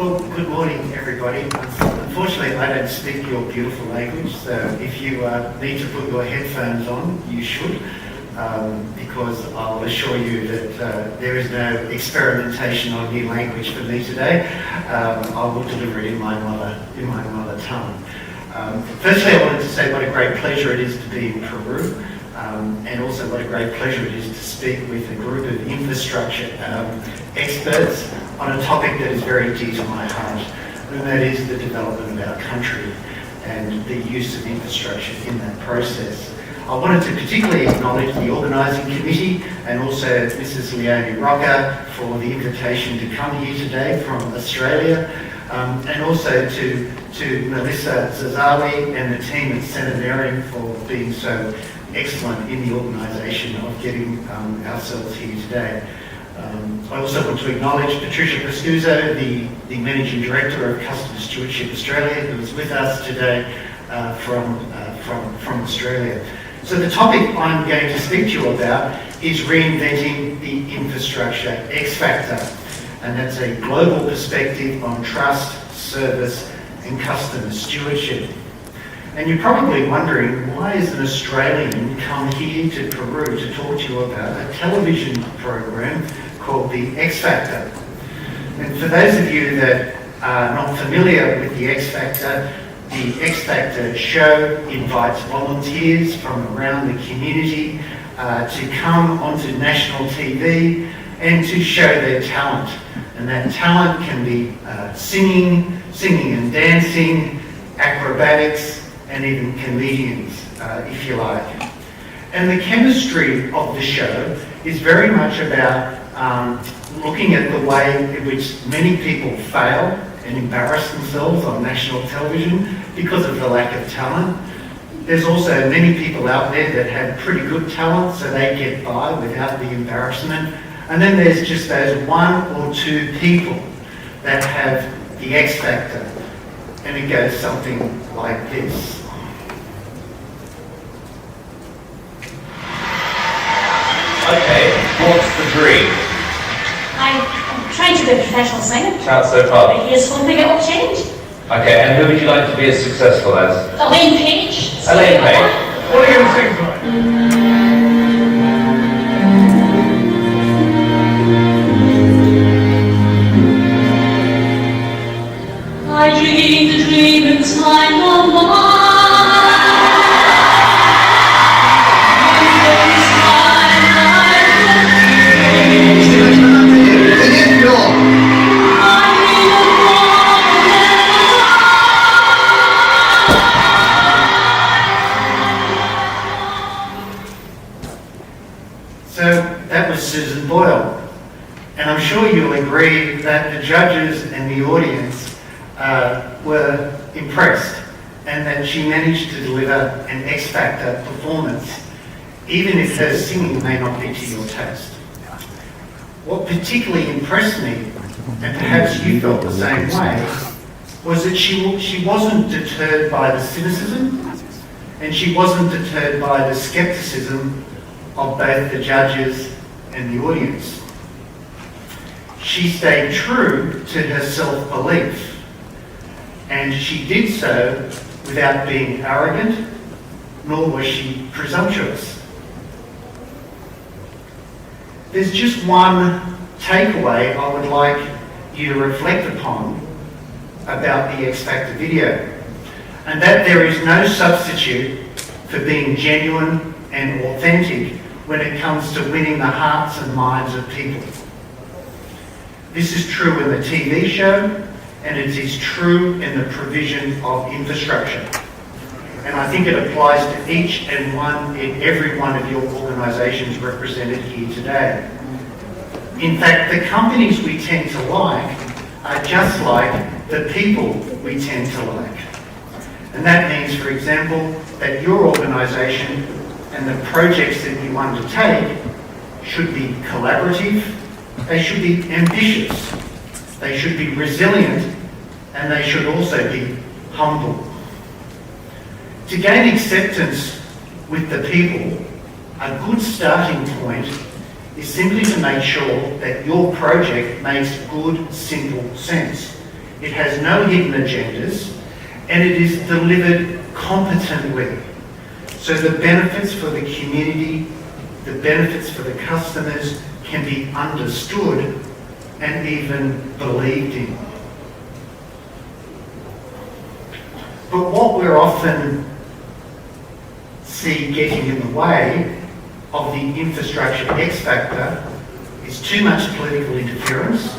Well, good morning, everybody. Unfortunately, I don't speak your beautiful language, so if you need to put your headphones on, you should, because I'll assure you that there is no experimentation on new language for me today. I will deliver it in my mother tongue. Firstly, I wanted to say what a great pleasure it is to be in Peru, and also what a great pleasure it is to speak with a group of infrastructure experts on a topic that is very dear to my heart, and that is the development of our country and the use of infrastructure in that process. I wanted to particularly acknowledge the organising committee and also Mrs. Leonie Rocker for the invitation to come here today from Australia, and also to Melissa Zazawi and the team at Senate for being so excellent in the organisation of getting ourselves here today. I also want to acknowledge Patricia Pascuso, the Managing Director of Customer Stewardship Australia, who is with us today from Australia. So the topic I'm going to speak to you about is reinventing the infrastructure X factor, and that's a global perspective on trust, service and customer stewardship. And you're probably wondering, why is an Australian come here to Peru to talk to you about a television program called the X Factor? And for those of you that are not familiar with the X Factor show invites volunteers from around the community to come onto national TV and to show their talent. And that talent can be singing and dancing, acrobatics, and even comedians, if you like. And the chemistry of the show is very much about looking at the way in which many people fail and embarrass themselves on national television because of the lack of talent. There's also many people out there that have pretty good talent, so they get by without the embarrassment. And then there's just those one or two people that have the X factor. And it goes something like this. Okay, what's the dream? I'm trying to be a professional singer. That's so far. Here's hoping it will change. Okay, and who would you like to be as successful as? Elaine Page. Elaine Page. What are you going to sing tonight? I dreamed a dream in time of mine. Susan Boyle, and I'm sure you'll agree that the judges and the audience were impressed, and that she managed to deliver an X Factor performance, even if her singing may not be to your taste. What particularly impressed me, and perhaps you felt the same way, was that she wasn't deterred by the cynicism, and she wasn't deterred by the skepticism of both the judges and the audience. She stayed true to her self-belief, and she did so without being arrogant, nor was she presumptuous. There's just one takeaway I would like you to reflect upon about the X Factor video, and that there is no substitute for being genuine and authentic when it comes to winning the hearts and minds of people. This is true in the TV show, and it is true in the provision of infrastructure. And I think it applies to each and every one of your organisations represented here today. In fact, the companies we tend to like are just like the people we tend to like. And that means, for example, that your organisation and the projects that you undertake should be collaborative, they should be ambitious, they should be resilient, and they should also be humble. To gain acceptance with the people, a good starting point is simply to make sure that your project makes good, simple sense. it has no hidden agendas, and it is delivered competently. So the benefits for the community, the benefits for the customers can be understood and even believed in. But what we're often see getting in the way of the infrastructure X factor is too much political interference,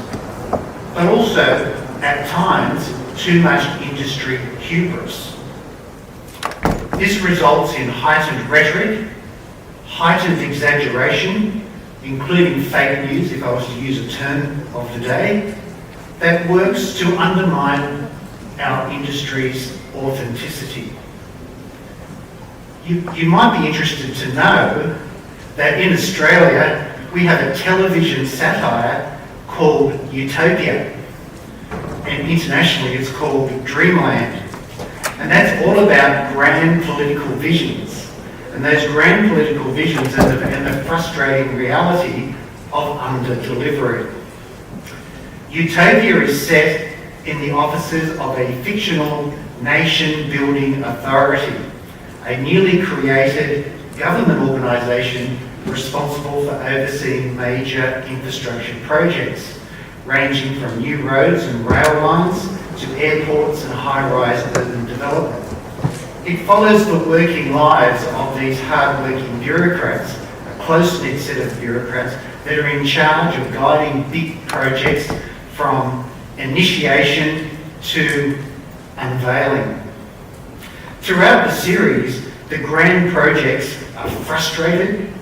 but also, at times, too much industry hubris. This results in heightened rhetoric, heightened exaggeration, including fake news, if I was to use a term of the day, that works to undermine our industry's authenticity. You might be interested to know that in Australia we have a television satire called Utopia, and internationally it's called Dreamland. And that's all about grand political visions, and those grand political visions and the frustrating reality of under-delivery. Utopia is set in the offices of a fictional nation-building authority, a newly created government organisation responsible for overseeing major infrastructure projects, ranging from new roads and rail lines to airports and high-rise urban development. It follows the working lives of these hard-working bureaucrats, a close-knit set of bureaucrats that are in charge of guiding big projects from initiation to unveiling. Throughout the series, the grand projects are frustrated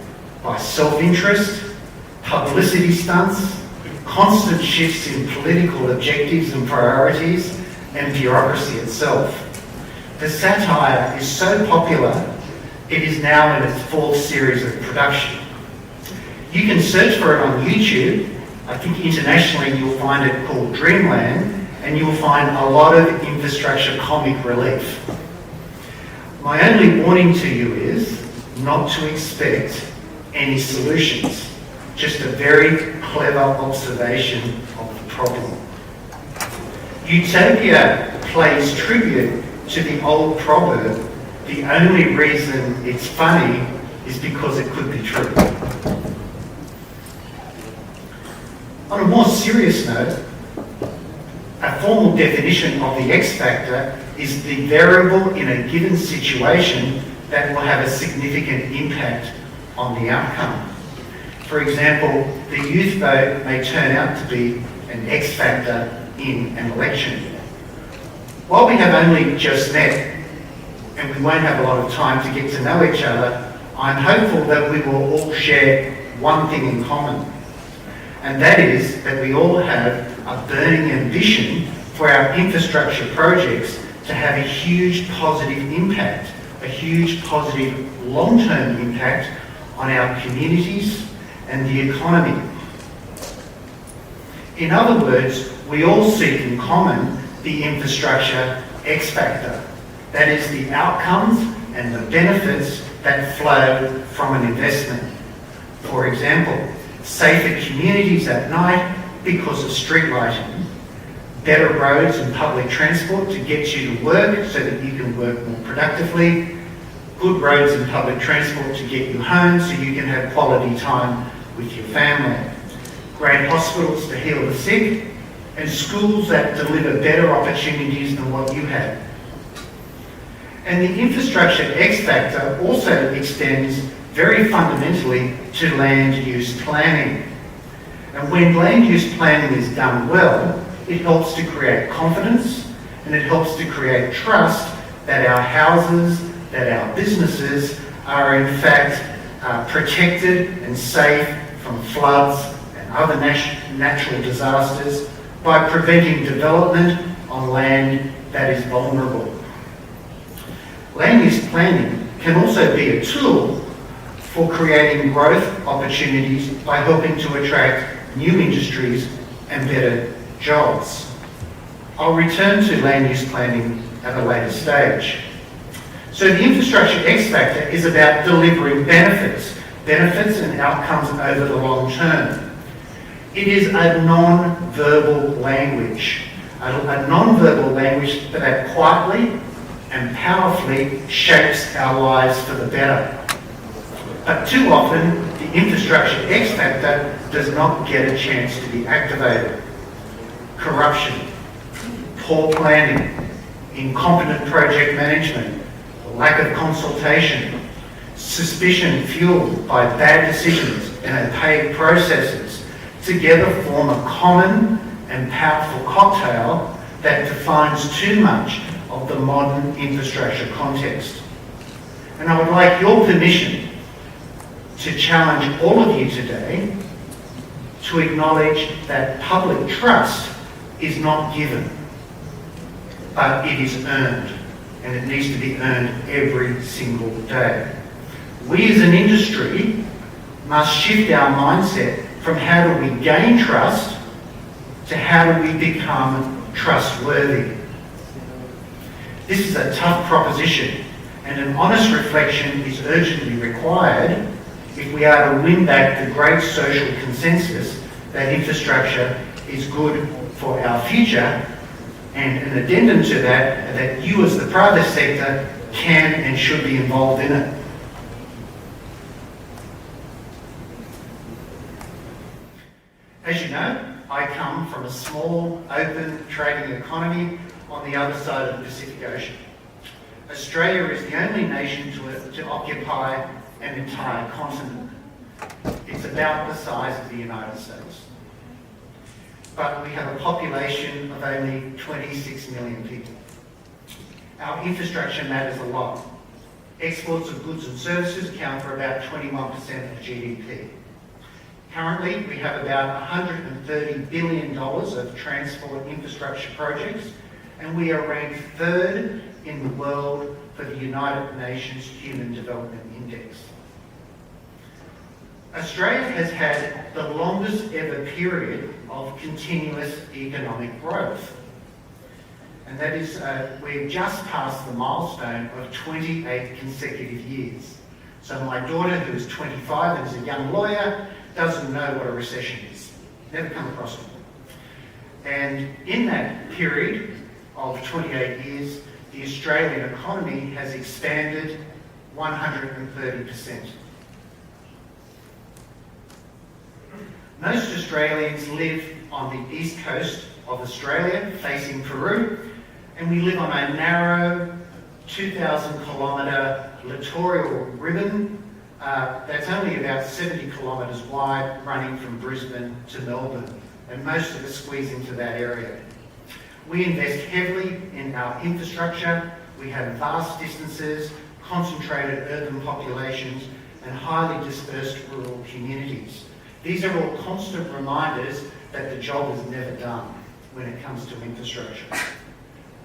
by self-interest, publicity stunts, constant shifts in political objectives and priorities, and bureaucracy itself. The satire is so popular, it is now in its fourth series of production. You can search for it on YouTube. I think internationally you'll find it called Dreamland, and you'll find a lot of infrastructure comic relief. My only warning to you is not to expect any solutions, just a very clever observation of the problem. Utopia plays tribute to the old proverb, the only reason it's funny is because it could be true. On a more serious note, a formal definition of the X factor is the variable in a given situation that will have a significant impact on the outcome. For example, the youth vote may turn out to be an X factor in an election. While we have only just met, and we won't have a lot of time to get to know each other, I'm hopeful that we will all share one thing in common, and that is that we all have a burning ambition for our infrastructure projects to have a huge positive impact, a huge positive long-term impact on our communities and the economy. In other words, we all seek in common the infrastructure X factor, that is the outcomes and the benefits that flow from an investment. For example, safer communities at night because of street lighting, better roads and public transport to get you to work so that you can work more productively, good roads and public transport to get you home so you can have quality time with your family, great hospitals to heal the sick, and schools that deliver better opportunities than what you had. And the infrastructure X factor also extends very fundamentally to land use planning. And when land use planning is done well, it helps to create confidence and it helps to create trust that our houses, that our businesses are in fact protected and safe from floods and other natural disasters by preventing development on land that is vulnerable. Land use planning can also be a tool for creating growth opportunities by helping to attract new industries and better jobs. I'll return to land use planning at a later stage. So the infrastructure X factor is about delivering benefits and outcomes over the long term. It is a non-verbal language, a non-verbal language that quietly and powerfully shapes our lives for the better. But too often, the infrastructure X factor does not get a chance to be activated. Corruption, poor planning, incompetent project management, lack of consultation, suspicion fueled by bad decisions and opaque processes together form a common and powerful cocktail that defines too much of the modern infrastructure context. And I would like your permission to challenge all of you today to acknowledge that public trust is not given, but it is earned, and it needs to be earned every single day. We as an industry must shift our mindset from how do we gain trust to how do we become trustworthy. This is a tough proposition, and an honest reflection is urgently required if we are to win back the great social consensus that infrastructure is good for our future, and an addendum to that, that you as the private sector can and should be involved in it. As you know, I come from a small, open trading economy on the other side of the Pacific Ocean. Australia is the only nation to occupy an entire continent. It's about the size of the United States. But we have a population of only 26 million people. Our infrastructure matters a lot. Exports of goods and services account for about 21% of GDP. Currently, we have about $130 billion of transport infrastructure projects, and we are ranked third in the world for the United Nations Human Development Index. Australia has had the longest ever period of continuous economic growth. And that is, we've just passed the milestone of 28 consecutive years. So my daughter, who is 25 and is a young lawyer, doesn't know what a recession is. Never come across it. And in that period of 28 years, the Australian economy has expanded 130%. Most Australians live on the east coast of Australia, facing Peru, and we live on a narrow 2,000 kilometre littoral ribbon that's only about 70 kilometres wide, running from Brisbane to Melbourne, and most of us squeeze into that area. We invest heavily in our infrastructure. We have vast distances, concentrated urban populations, and highly dispersed rural communities. These are all constant reminders that the job is never done when it comes to infrastructure.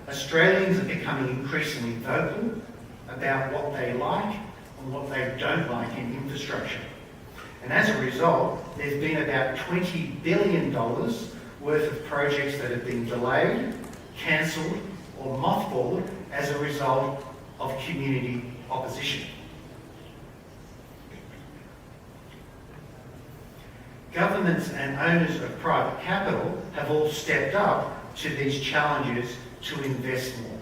Australians are becoming increasingly vocal about what they like and what they don't like in infrastructure. And as a result, there's been about $20 billion worth of projects that have been delayed, cancelled, or mothballed as a result of community opposition. Governments and owners of private capital have all stepped up to these challenges to invest more.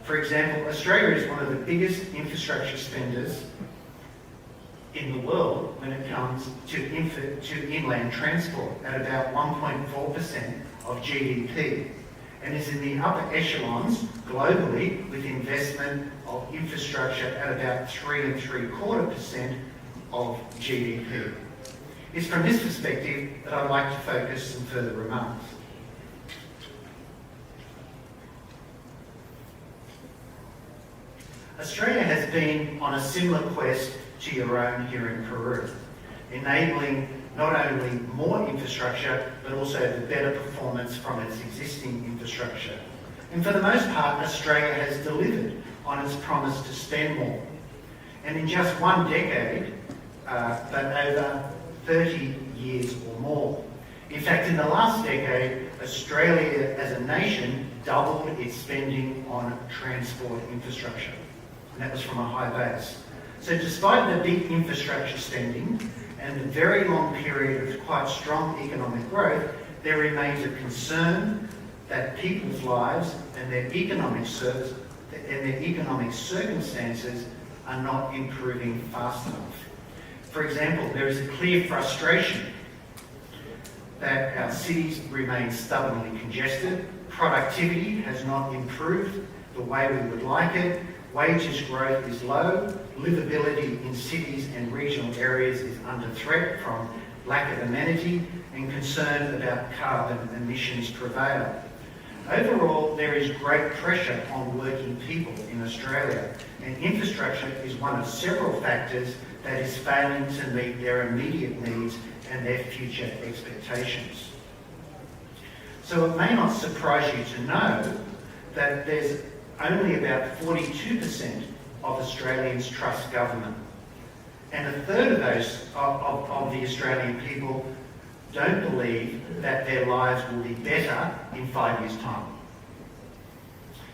For example, Australia is one of the biggest infrastructure spenders in the world when it comes to inland transport, at about 1.4% of GDP, and is in the upper echelons globally with investment of infrastructure at about 3.75% of GDP. It's from this perspective that I'd like to focus some further remarks. Australia has been on a similar quest to your own here in Peru, enabling not only more infrastructure, but also the better performance from its existing infrastructure. And for the most part, Australia has delivered on its promise to spend more. And in just one decade, but over 30 years or more. In fact, in the last decade, Australia as a nation doubled its spending on transport infrastructure. And that was from a high base. So despite the big infrastructure spending and the very long period of quite strong economic growth, there remains a concern that people's lives and their economic circumstances are not improving fast enough. For example, there is a clear frustration that our cities remain stubbornly congested, productivity has not improved the way we would like it, wages growth is low, livability in cities and regional areas is under threat from lack of amenity, and concern about carbon emissions prevail. Overall, there is great pressure on working people in Australia, and infrastructure is one of several factors that is failing to meet their immediate needs and their future expectations. So it may not surprise you to know that there's only about 42% of Australians trust government, and a third of those of the Australian people don't believe that their lives will be better in 5 years' time.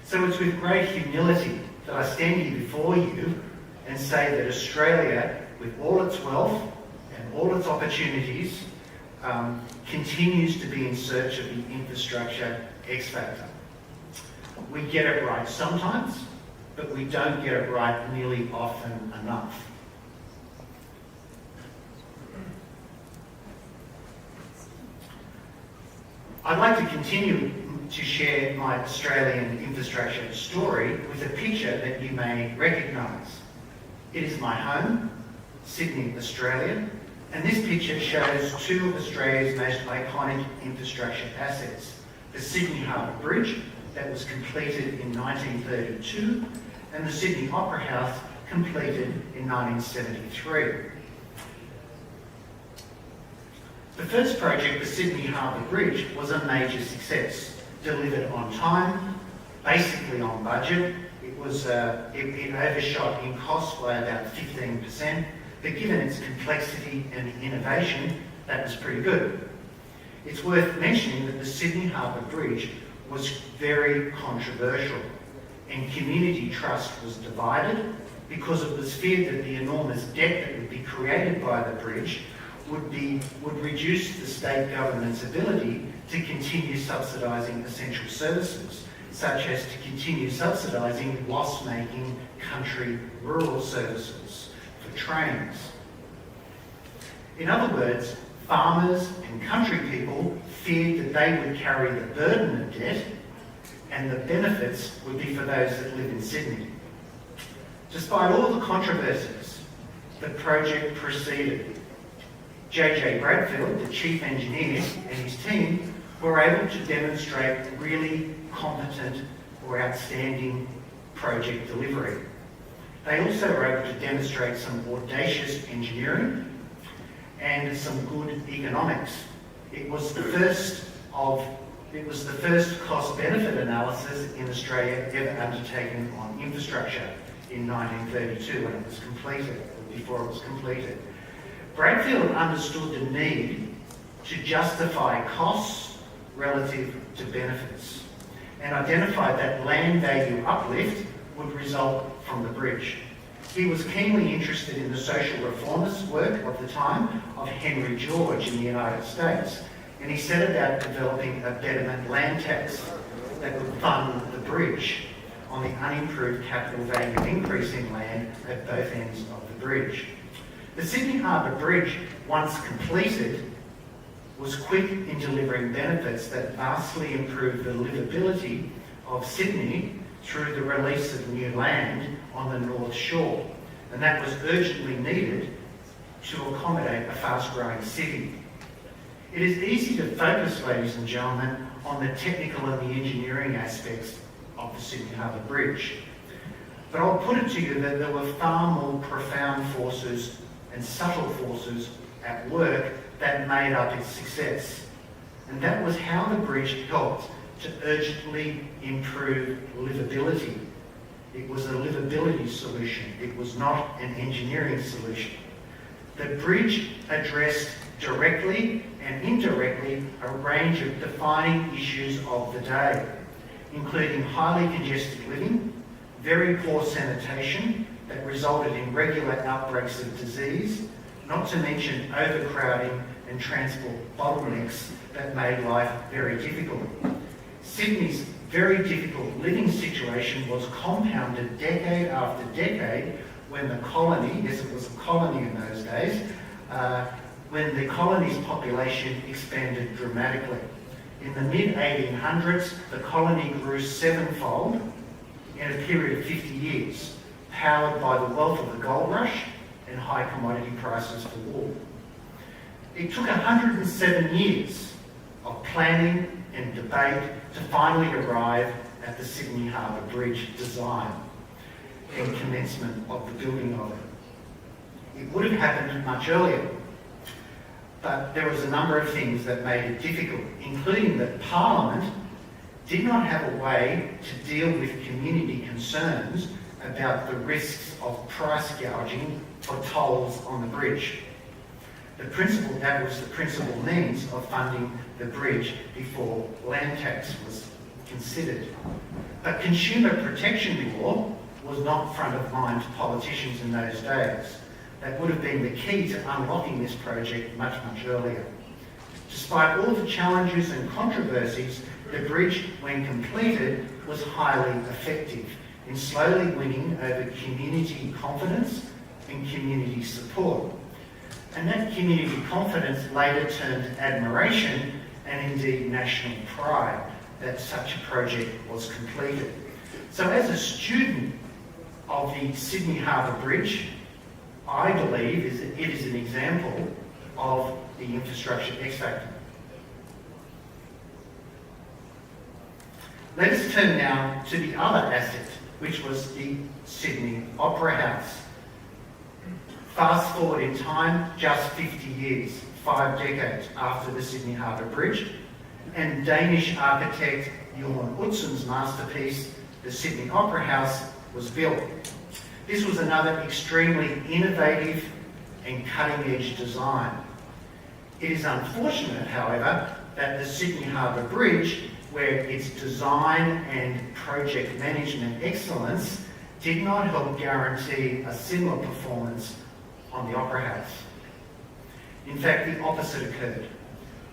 So it's with great humility that I stand here before you and say that Australia, with all its wealth and all its opportunities, continues to be in search of the infrastructure X factor. We get it right sometimes, but we don't get it right nearly often enough. I'd like to continue to share my Australian infrastructure story with a picture that you may recognise. It is my home, Sydney, Australia, and this picture shows two of Australia's most iconic infrastructure assets: the Sydney Harbour Bridge, that was completed in 1932, and the Sydney Opera House, completed in 1973. The first project, the Sydney Harbour Bridge, was a major success, delivered on time, basically on budget. It overshot in cost by about 15%, but given its complexity and innovation, that was pretty good. It's worth mentioning that the Sydney Harbour Bridge was very controversial, and community trust was divided because it was feared that the enormous debt that would be created by the bridge would reduce the state government's ability to continue subsidising essential services, such as to continue subsidising loss-making country rural services for trains. In other words, farmers and country people feared that they would carry the burden of debt and the benefits would be for those that live in Sydney. Despite all the controversies, the project proceeded. J.J. Bradfield, the chief engineer, and his team were able to demonstrate really competent or outstanding project delivery. They also were able to demonstrate some audacious engineering and some good economics. It was the first cost-benefit analysis in Australia ever undertaken on infrastructure in 1932 when it was completed, or before it was completed. Bradfield understood the need to justify costs relative to benefits and identified that land value uplift would result from the bridge. He was keenly interested in the social reformist work of the time of Henry George in the United States, and he set about developing a betterment land tax that would fund the bridge on the unimproved capital value increasing land at both ends of the bridge. The Sydney Harbour Bridge, once completed, was quick in delivering benefits that vastly improved the livability of Sydney through the release of new land on the North Shore, and that was urgently needed to accommodate a fast-growing city. It is easy to focus, ladies and gentlemen, on the technical and the engineering aspects of the Sydney Harbour Bridge, but I'll put it to you that there were far more profound forces and subtle forces at work that made up its success. And that was how the bridge helped to urgently improve livability. It was a livability solution. It was not an engineering solution. The bridge addressed directly and indirectly a range of defining issues of the day, including highly congested living, very poor sanitation that resulted in regular outbreaks of disease, not to mention overcrowding and transport bottlenecks that made life very difficult. Sydney's very difficult living situation was compounded decade after decade when the colony, yes it was a colony in those days, when the colony's population expanded dramatically. In the mid-1800s, the colony grew sevenfold in a period of 50 years, powered by the wealth of the gold rush and high commodity prices for wool. It took 107 years of planning and debate to finally arrive at the Sydney Harbour Bridge design and commencement of the building of it. It would have happened much earlier, but there was a number of things that made it difficult, including that Parliament did not have a way to deal with community concerns about the risks of price gouging for tolls on the bridge. That was the principal means of funding the bridge before land tax was considered. But consumer protection law was not front of mind to politicians in those days. That would have been the key to unlocking this project much, much earlier. Despite all the challenges and controversies, the bridge, when completed, was highly effective in slowly winning over community confidence and community support. And that community confidence later turned admiration and indeed national pride that such a project was completed. So as a student of the Sydney Harbour Bridge, I believe it is an example of the infrastructure X factor. Let us turn now to the other asset, which was the Sydney Opera House. Fast forward in time, just 50 years, 5 decades after the Sydney Harbour Bridge, and Danish architect Jorn Utsen's masterpiece, the Sydney Opera House, was built. This was another extremely innovative and cutting-edge design. It is unfortunate, however, that the Sydney Harbour Bridge, where its design and project management excellence did not help guarantee a similar performance on the Opera House. In fact, the opposite occurred,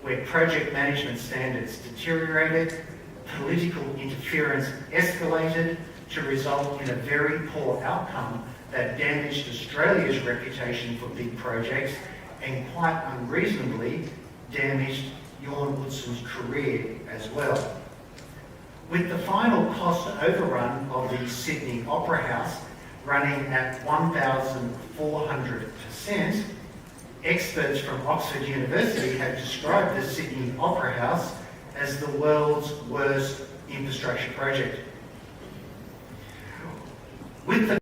where project management standards deteriorated, political interference escalated to result in a very poor outcome that damaged Australia's reputation for big projects and quite unreasonably damaged Jorn Utsen's career as well. With the final cost overrun of the Sydney Opera House running at 1,400%, experts from Oxford University have described the Sydney Opera House as the world's worst infrastructure project. With the